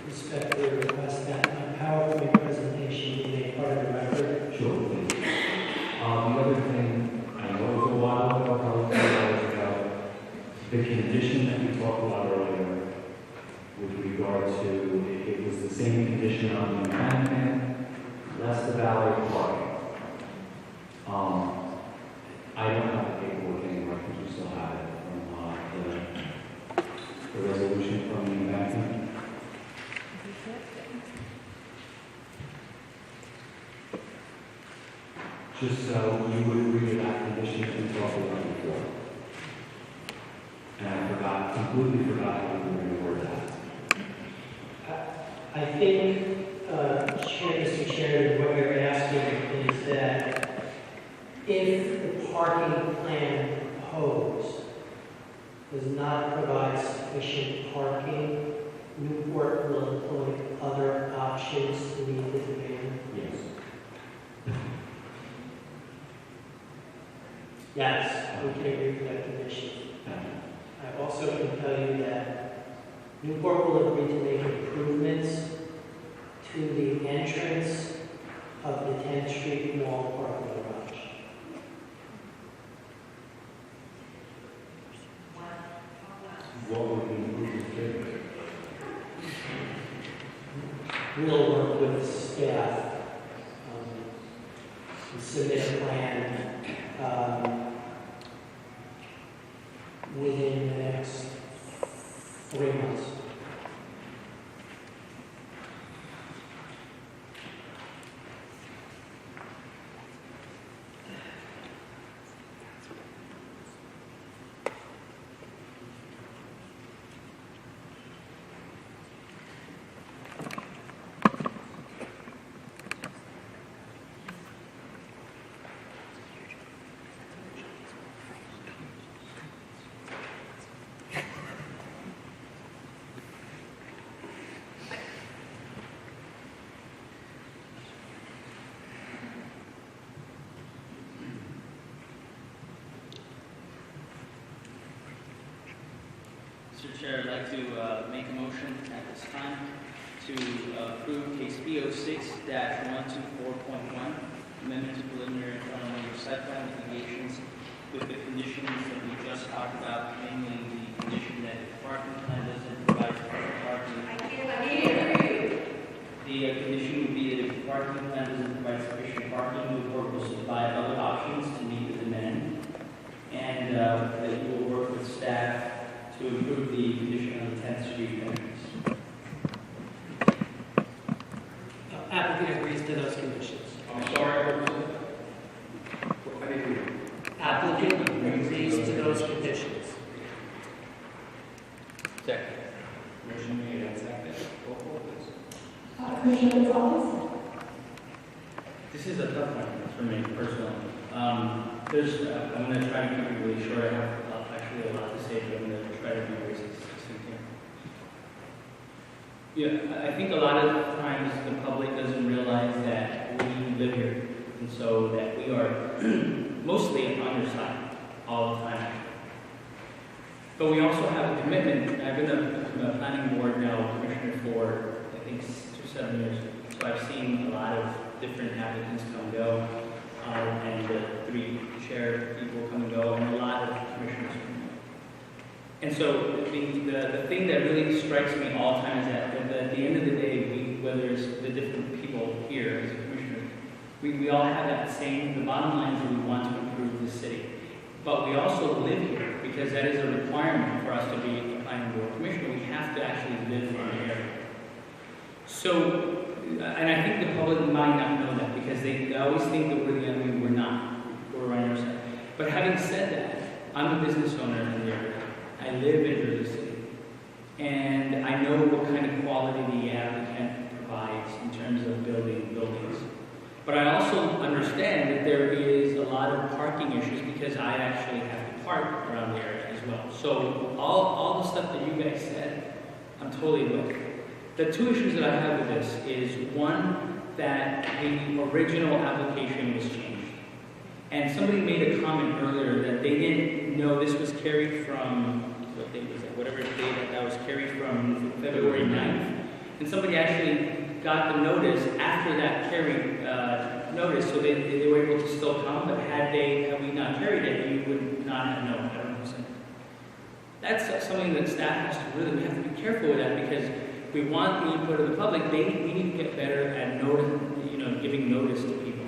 respectfully request that my PowerPoint presentation be made part of the record. Sure, please. The other thing, I know it was a while ago, probably 2 hours ago, the condition that we talked about earlier with regard to, it was the same condition on the embankment, less the valet parking. I don't have the paperwork anymore, because we still have it from the resolution from the embankment. Just so you would agree to that condition that we talked about before. And I completely forgot how we were going to word that. I think, Mr. Chairman, what you're asking is that if the parking plan proposed does not provide sufficient parking, Newport will employ other options to meet the demand. Yes. Yes, we can agree with that condition. I also can tell you that Newport will agree to make improvements to the entrance of the 10th Street Mall parking garage. What would be improved? We'll work with staff to submit a plan within the next 3 months. Mr. Chair, I'd like to make a motion at this time to approve case B06-124.1, amendment to preliminary and final site plan mitigations with the conditions that we just talked about, namely the condition that the parking plan doesn't provide sufficient parking. The condition would be that if the parking plan doesn't provide sufficient parking, the board will supply other options to meet the demand, and that you will work with staff to improve the condition on the 10th Street entrance. Applicant agrees to those conditions. I'm sorry, what was it? I didn't hear. Applicant agrees to those conditions. Second. Motion made and seconded. Roll call, please. Commissioner Gonzalez? This is a tough one for me personally. I'm going to try to keep it really short. I have actually a lot to say, but I'm going to try to be very succinct here. Yeah, I think a lot of times the public doesn't realize that we live here, and so that we are mostly on your side all the time. But we also have a commitment. I've been a planning board now commissioner for, I think, 6 or 7 years. So I've seen a lot of different applicants come and go, and the 3 chair people come and go, and a lot of commissioners come and go. And so the thing that really strikes me all the time is that at the end of the day, whether it's the different people here as a commissioner, we all have that same, the bottom line is that we want to improve the city. But we also live here, because that is a requirement for us to be a planning board commissioner. We have to actually live in the area. So, and I think the public might not know that, because they always think that we're the enemy. We're not. We're on your side. But having said that, I'm a business owner in the area. I live in Jersey City. And I know what kind of quality the applicant provides in terms of building buildings. But I also understand that there is a lot of parking issues, because I actually have to park around the area as well. So all the stuff that you guys said, I'm totally with. The 2 issues that I have with this is, one, that the original application was changed. And somebody made a comment earlier that they didn't know this was carried from, what date was that? Whatever date that was carried from February 9th. And somebody actually got the notice after that carried notice, so they were able to still come, but had we not carried it, you would not have known, 100%. That's something that staff has to we have to be careful with that, because if we want the input of the public, we need to get better at giving notice to people,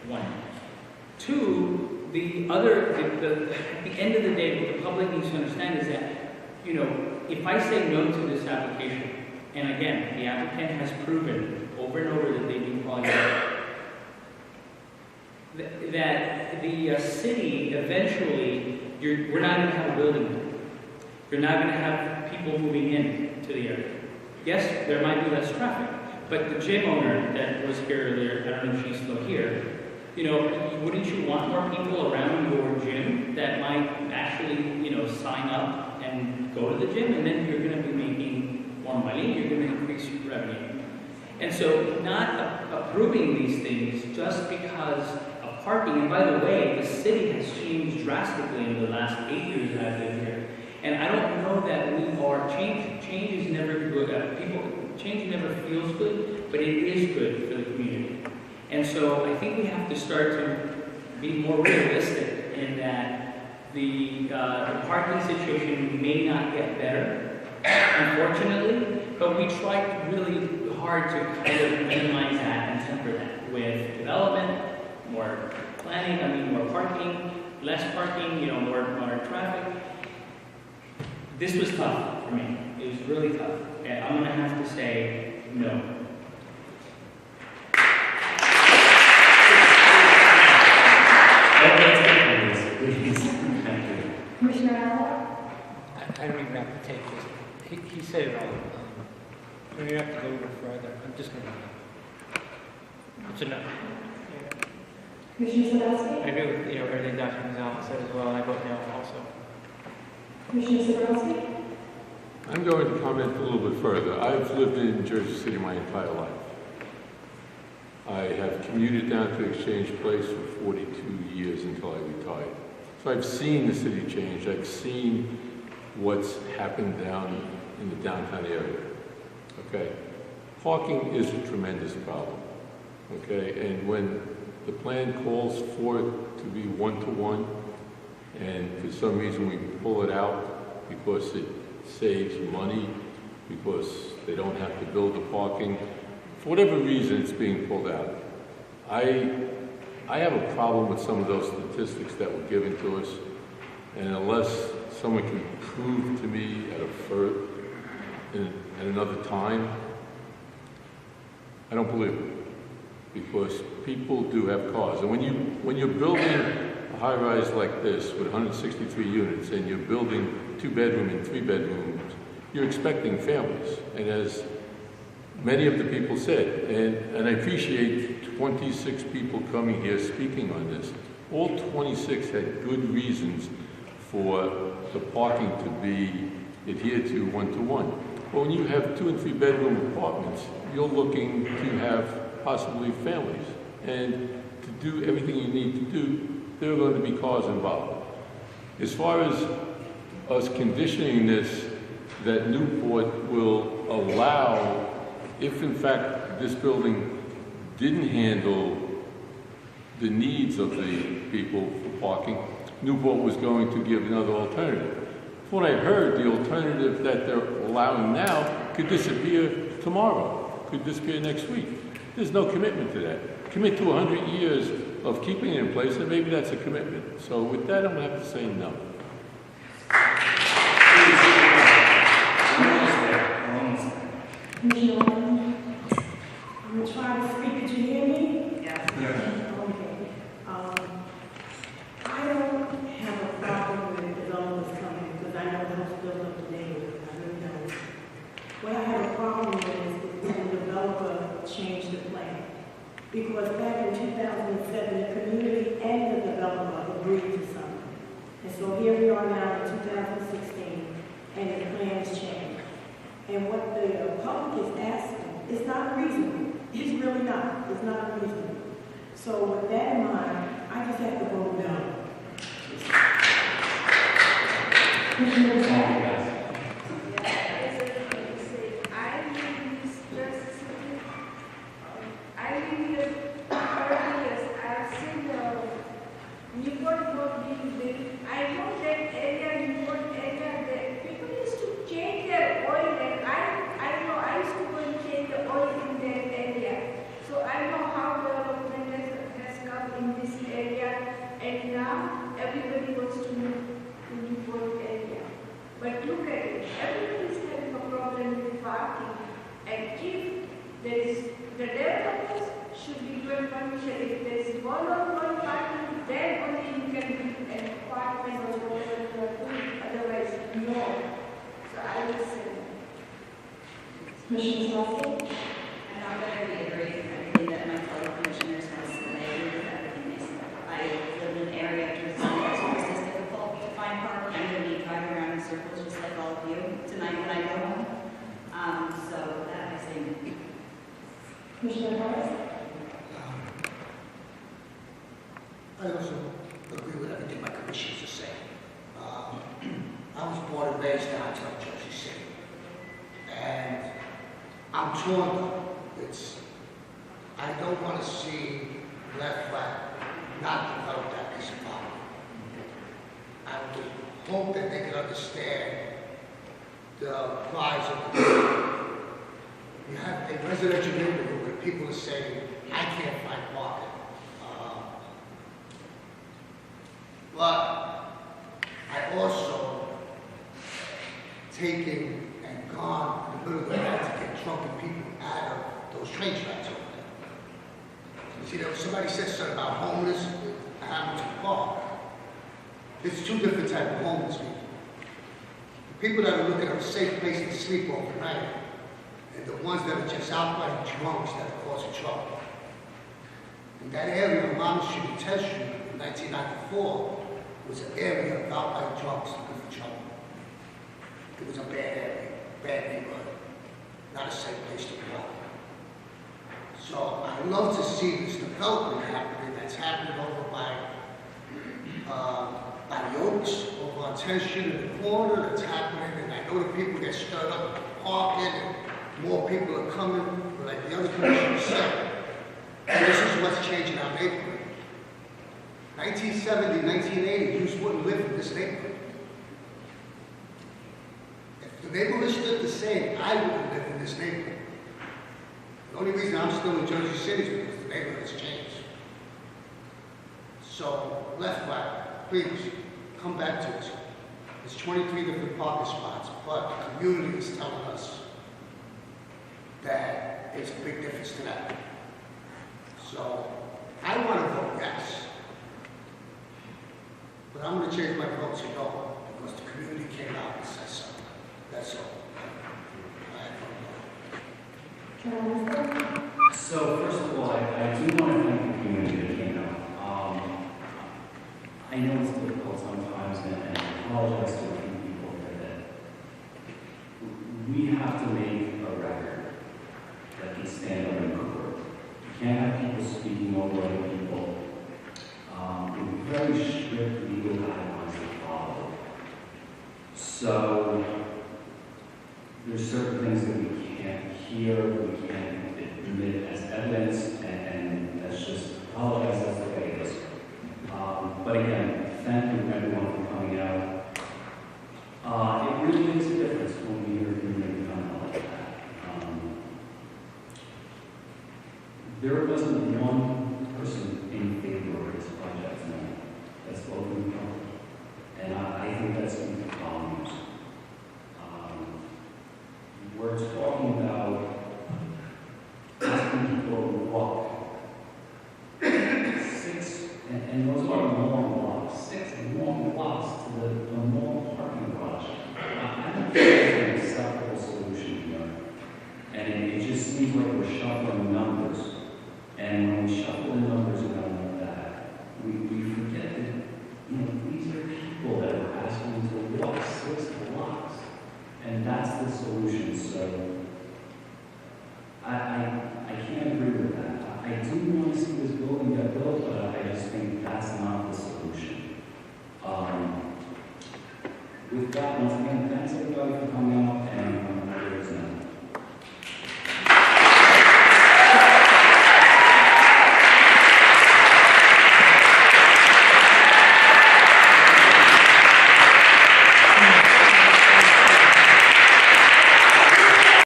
one. Two, at the end of the day, what the public needs to understand is that, if I say no to this application, and again, the applicant has proven over and over that they do quality work, that the city eventually, we're not going to have a building. You're not going to have people moving in to the area. Yes, there might be less traffic, but the gym owner that was here earlier, I don't know if she's still here, wouldn't you want more people around your gym that might actually, sign up and go to the gym, and then you're going to be making more money, you're going to increase your revenue. And so not approving these things just because of parking, and by the way, the city has changed drastically in the last 8 years that I've lived here. And I don't know that change is never good. Change never feels good, but it is good for the community. And so I think we have to start to be more realistic in that the parking situation may not get better, unfortunately, but we try really hard to kind of minimize that and temper that with development, more planning, more parking, less parking, more traffic. This was tough for me. It was really tough. And I'm going to have to say no. Commissioner Allen? I don't even have to take this. He said it all. We don't have to go no further. I'm just going to. It's enough. Commissioner Sadowski? I agree with everything Dr. Gonzalez said as well. I vote no also. Commissioner Sadowski? I'm going to comment a little bit further. I've lived in Jersey City my entire life. I have commuted down to Exchange Place for 42 years until I retired. So I've seen the city change. I've seen what's happened down in the downtown area. Okay? Parking is a tremendous problem. Okay? And when the plan calls for it to be one-to-one, and for some reason we pull it out because it saves money, because they don't have to build the parking, for whatever reason it's being pulled out. I have a problem with some of those statistics that were given to us, and unless someone can prove to me at another time, I don't believe it, because people do have cars. And when you're building a high-rise like this with 163 units, and you're building 2-bedroom and 3-bedrooms, you're expecting families. And as many of the people said, and I appreciate 26 people coming here speaking on this, all 26 had good reasons for the parking to be adhered to one-to-one. But when you have 2- and 3-bedroom apartments, you're looking to have possibly families. And to do everything you need to do, there are going to be cars involved. As far as us conditioning this, that Newport will allow, if in fact this building didn't handle the needs of the people for parking, Newport was going to give another alternative. From what I heard, the alternative that they're allowing now could disappear tomorrow, could disappear next week. There's no commitment to that. Commit to 100 years of keeping it in place, and maybe that's a commitment. So with that, I'm going to have to say no. Commissioner Warren? I'm trying to speak. Did you hear me? Yes. Okay. I don't have a problem with developers coming because I know the house built up the neighborhood. I really don't. What I have a problem with is when the developer changed the plan. Because back in 2007, the community and the developer agreed to something. And so here we are now in 2016, and the plans changed. And what the public is asking is not reasonable. It's really not. It's not reasonable. So with that in mind, I just have to vote no. I use just years, 30 years, I have seen Newport Road being built. I know that area, Newport area, that people used to change their oil, and I know I used to go and change the oil in that area. So I know how development has come in this area, and now everybody wants to move to Newport area. But look at it, everybody is having a problem with parking, and if there is, the developers should be given permission. If there is one-on-one parking, then only you can build an apartment or whatever you are doing, otherwise no. So I will say that. Commissioner Slaughter? And I'm going to reiterate everything that my fellow commissioners have said. I agree with everything they said. I live in an area where it's difficult to find parking. I'm going to be driving around in circles just like all of you tonight when I go home. So that I say. Commissioner Harris? I also agree with everything my commissioners are saying. I was born and raised downtown Jersey City, and I'm torn though. I don't want to see LeFrak not develop that piece of property. I would hope that they can understand the cries of the people. You have a residential neighborhood where people are saying, I can't find parking. But I also taken and gone in the middle of the night to get drunken people out of those train tracks over there. You see, there was somebody said something about homeless at Hamilton Park. There's two different types of homeless people. The people that are looking for a safe place to sleep overnight, and the ones that are just outright drunks that are causing trouble. In that area on Mama Street and 10th Street in 1994 was an area of outright drunks looking for trouble. It was a bad area, bad neighborhood, not a safe place to walk. So I love to see this development happening that's happening over by the Oaks, over on 10th Street in the corner, that's happening, and I know the people get stirred up parking, and more people are coming, but like the other commissioner said, this is what's changing our neighborhood. 1970, 1980, you wouldn't live in this neighborhood. If the neighborhood stood the same, I wouldn't live in this neighborhood. The only reason I'm still in Jersey City is because the neighborhood has changed. So, LeFrak, please, come back to us. There's 23 different parking spots, but the community is telling us that it's a big difference to that. So, I want to vote yes. But I'm going to change my vote to no, because the community came out and said so. That's all. So first of all, I do want to thank the community that came out. I know it's difficult sometimes, and I apologize to a few people here that we have to make a record that can stand up in court. You can't have people speaking over other people. Very strict legal guidelines to follow. So there's certain things that we can't hear, we can't admit as evidence, and that's just apologize, that's the way it is. But again, thank you everyone for coming out. It really makes a difference when we hear community come out like that. There wasn't one person in favor of this project tonight that's spoken from, and I think that's speaking volumes. We're talking about asking people to walk 6, and those are long blocks, 6 long blocks to the normal parking garage. I don't think that's an acceptable solution here. And it just seems like we're shuffling numbers. And when we shuffle the numbers around like that, we forget that, these are people that are asking to walk 6 blocks. And that's the solution. So I can't agree with that. I do want to see this building get built, but I just think that's not the solution. With that, once again, thanks everybody for coming